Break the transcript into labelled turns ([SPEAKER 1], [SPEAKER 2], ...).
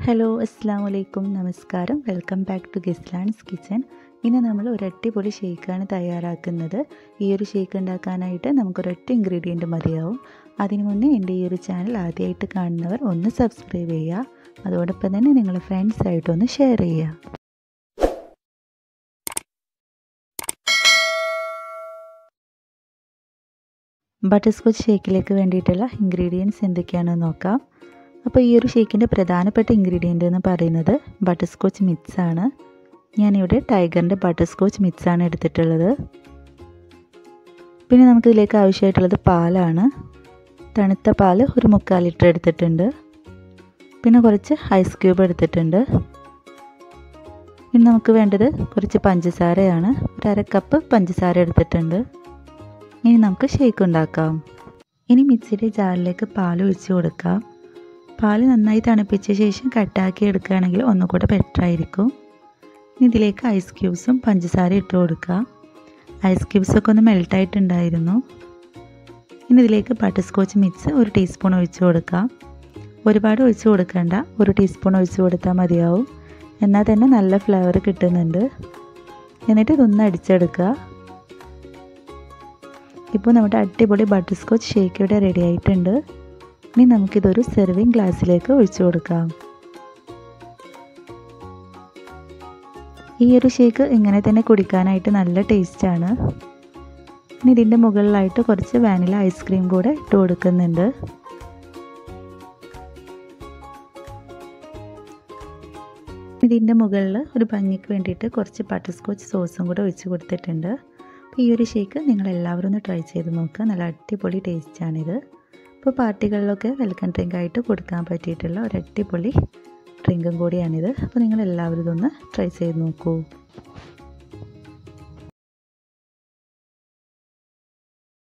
[SPEAKER 1] Hello അസ്സാം വലൈക്കും നമസ്കാരം. Welcome back to Gislan's kitchen. ഇന്ന് നമ്മൾ ഒരു അടിപൊളി ഷേക്കാണ് തയ്യാറാക്കുന്നത്. ഈ ഒരു ഷേക്ക് ഉണ്ടാക്കാനായിട്ട് നമുക്കൊരൊറ്റ ഇൻഗ്രീഡിയൻറ്റ് മതിയാവും. അതിനു മുന്നേ എൻ്റെ ഈ ഒരു ചാനൽ ആദ്യമായിട്ട് കാണുന്നവർ ഒന്ന് സബ്സ്ക്രൈബ് ചെയ്യുക. അതോടൊപ്പം തന്നെ നിങ്ങളുടെ ഫ്രണ്ട്സായിട്ടൊന്ന് ഷെയർ ചെയ്യുക. ബട്ടർ സ്കോച്ച് ഷേക്കിലേക്ക് വേണ്ടിയിട്ടുള്ള ഇൻഗ്രീഡിയൻറ്റ്സ് എന്തൊക്കെയാണെന്ന് നോക്കാം. അപ്പോൾ ഈ ഒരു ഷേക്കിൻ്റെ പ്രധാനപ്പെട്ട ഇൻഗ്രീഡിയൻ്റ് എന്ന് പറയുന്നത് ബട്ടർ സ്കോച്ച് മിക്സാണ്. ഞാനിവിടെ ടൈഗറിൻ്റെ ബട്ടർ സ്കോച്ച് മിക്സാണ് എടുത്തിട്ടുള്ളത്. പിന്നെ നമുക്കിതിലേക്ക് ആവശ്യമായിട്ടുള്ളത് പാലാണ്. തണുത്ത പാൽ ഒരു 3/4 ലിറ്റർ എടുത്തിട്ടുണ്ട്. പിന്നെ കുറച്ച് ഐസ് ക്യൂബ് എടുത്തിട്ടുണ്ട്. പിന്നെ നമുക്ക് വേണ്ടത് കുറച്ച് പഞ്ചസാരയാണ്. ഒരു 1/2 കപ്പ് പഞ്ചസാര എടുത്തിട്ടുണ്ട്. ഇനി നമുക്ക് ഷേക്ക് ഉണ്ടാക്കാം. ഇനി മിക്സിയുടെ ജാറിലേക്ക് പാൽ ഒഴിച്ച് കൊടുക്കാം. പാൽ നന്നായി തണുപ്പിച്ച ശേഷം കട്ടാക്കി എടുക്കുകയാണെങ്കിൽ ഒന്നുകൂടെ ബെറ്റർ ആയിരിക്കും. ഇനി ഇതിലേക്ക് ഐസ് ക്യൂബ്സും പഞ്ചസാര ഇട്ട് കൊടുക്കാം. ഐസ് ക്യൂബ്സൊക്കെ ഒന്ന് മെൽട്ടായിട്ടുണ്ടായിരുന്നു. ഇനി ഇതിലേക്ക് ബട്ടർ സ്കോച്ച് മിക്സ് 1 ടീസ്പൂൺ ഒഴിച്ച് കൊടുക്കാം. ഒരുപാട് ഒഴിച്ച് കൊടുക്കേണ്ട, 1 ടീസ്പൂൺ ഒഴിച്ച് കൊടുത്താൽ മതിയാവും. എന്നാൽ തന്നെ നല്ല ഫ്ലേവർ കിട്ടുന്നുണ്ട്. എന്നിട്ട് ഇതൊന്ന് അടിച്ചെടുക്കുക. ഇപ്പോൾ നമ്മുടെ അടിപൊളി ബട്ടർ സ്കോച്ച് ഷേക്ക് ഇവിടെ റെഡി ആയിട്ടുണ്ട്. ഇനി നമുക്കിതൊരു സെർവിങ് ഗ്ലാസ്സിലേക്ക് ഒഴിച്ചു കൊടുക്കാം. ഈ ഒരു ഷേക്ക് ഇങ്ങനെ തന്നെ കുടിക്കാനായിട്ട് നല്ല ടേസ്റ്റാണ്. ഇനി ഇതിൻ്റെ മുകളിലായിട്ട് കുറച്ച് വാനില ഐസ്ക്രീം കൂടെ ഇട്ട് കൊടുക്കുന്നുണ്ട്. ഇതിൻ്റെ മുകളിൽ ഒരു ഭംഗിക്ക് വേണ്ടിയിട്ട് കുറച്ച് ബട്ടർ സ്കോച്ച് സോസും കൂടെ ഒഴിച്ച് കൊടുത്തിട്ടുണ്ട്. അപ്പോൾ ഈ ഒരു ഷേക്ക് നിങ്ങളെല്ലാവരും ഒന്ന് ട്രൈ ചെയ്ത് നോക്കുക. നല്ല അടിപൊളി ടേസ്റ്റാണിത്. ഇപ്പോൾ പാർട്ടികളിലൊക്കെ വെൽക്കം ഡ്രിങ്ക് ആയിട്ട് കൊടുക്കാൻ പറ്റിയിട്ടുള്ള ഒരു അടിപൊളി ഡ്രിങ്കും കൂടിയാണിത്. അപ്പോൾ നിങ്ങളെല്ലാവരും ഇതൊന്ന് ട്രൈ ചെയ്ത് നോക്കൂ.